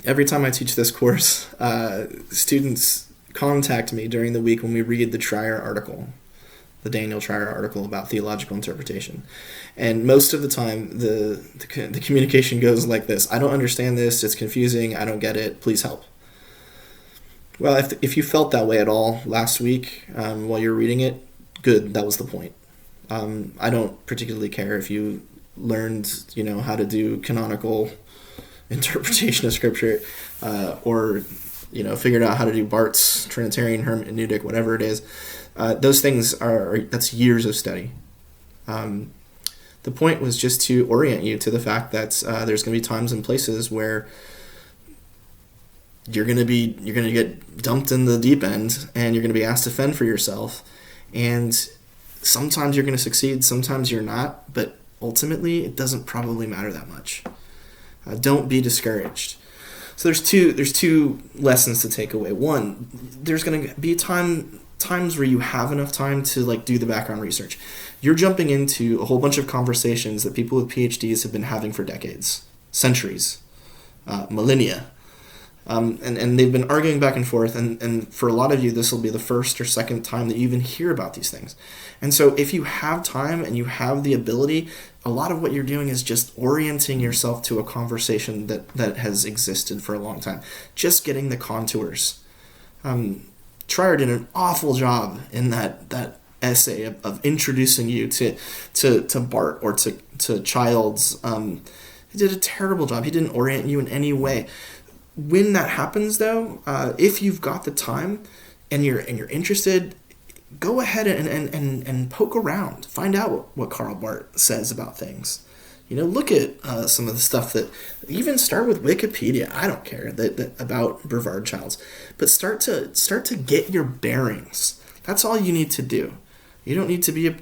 Every time I teach this course, students contact me during the week when we read the Treier article, the Daniel Treier article about theological interpretation. And most of the time, the communication goes like this: I don't understand this, it's confusing, I don't get it, please help. Well, if you felt that way at all last week while you were reading it, good, that was the point. I don't particularly care if you learned, how to do canonical interpretation of Scripture, or figured out how to do Barth's Trinitarian hermeneutic, whatever it is. Those things that's years of study. The point was just to orient you to the fact that there's going to be times and places where you're going to get dumped in the deep end, and you're going to be asked to fend for yourself. And sometimes you're going to succeed, sometimes you're not, but ultimately it doesn't probably matter that much. Don't be discouraged. So there's two lessons to take away. One, there's going to be times where you have enough time to do the background research. You're jumping into a whole bunch of conversations that people with PhDs have been having for decades, centuries, millennia. And they've been arguing back and forth, and for a lot of you, this will be the first or second time that you even hear about these things. And so if you have time and you have the ability, a lot of what you're doing is just orienting yourself to a conversation that has existed for a long time. Just getting the contours. Treier did an awful job in that essay of introducing you to Barth or to Childs. He did a terrible job. He didn't orient you in any way. When that happens, though, if you've got the time and you're interested, go ahead and poke around. Find out what Karl Barth says about things. Look at some of the stuff that, even start with Wikipedia. I don't care that about Brevard Childs, but start to get your bearings. That's all you need to do. You don't need to be a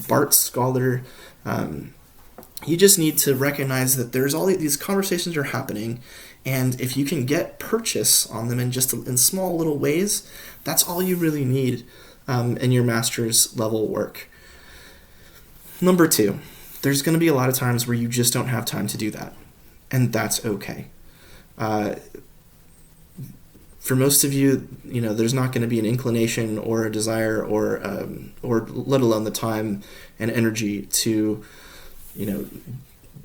Barth scholar. You just need to recognize that there's all these conversations are happening. And if you can get purchase on them in small little ways, that's all you really need in your master's level work. Number 2, there's going to be a lot of times where you just don't have time to do that, and that's okay. For most of you, there's not going to be an inclination or a desire or let alone the time and energy to,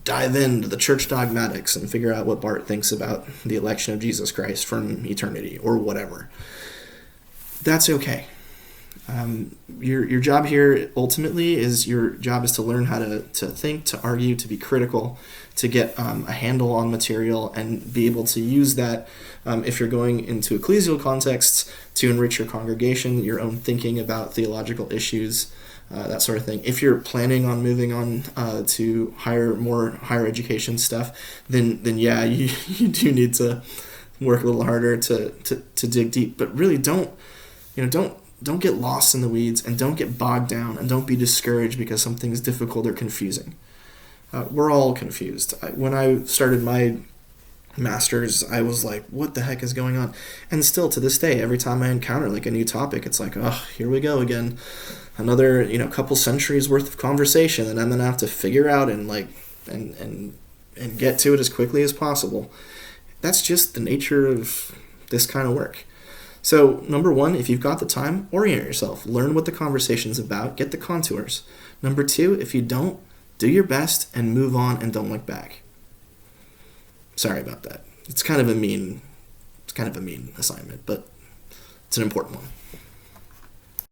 dive into the church dogmatics and figure out what Barth thinks about the election of Jesus Christ from eternity or whatever. That's okay. Your job here ultimately is to learn how to think, to argue, to be critical, to get a handle on material and be able to use that if you're going into ecclesial contexts to enrich your congregation, your own thinking about theological issues, that sort of thing. If you're planning on moving on to higher education stuff, then yeah, you do need to work a little harder to dig deep. But really, don't get lost in the weeds, and don't get bogged down, and don't be discouraged because something's difficult or confusing. We're all confused. When I started my master's, I was like, what the heck is going on? And still to this day, every time I encounter a new topic, it's like, oh, here we go again. Another, couple centuries worth of conversation that I'm going to have to figure out and get to it as quickly as possible. That's just the nature of this kind of work. So, number 1, if you've got the time, orient yourself. Learn what the conversation's about. Get the contours. Number 2, if you don't, do your best and move on and don't look back. Sorry about that. It's kind of a mean assignment, but it's an important one.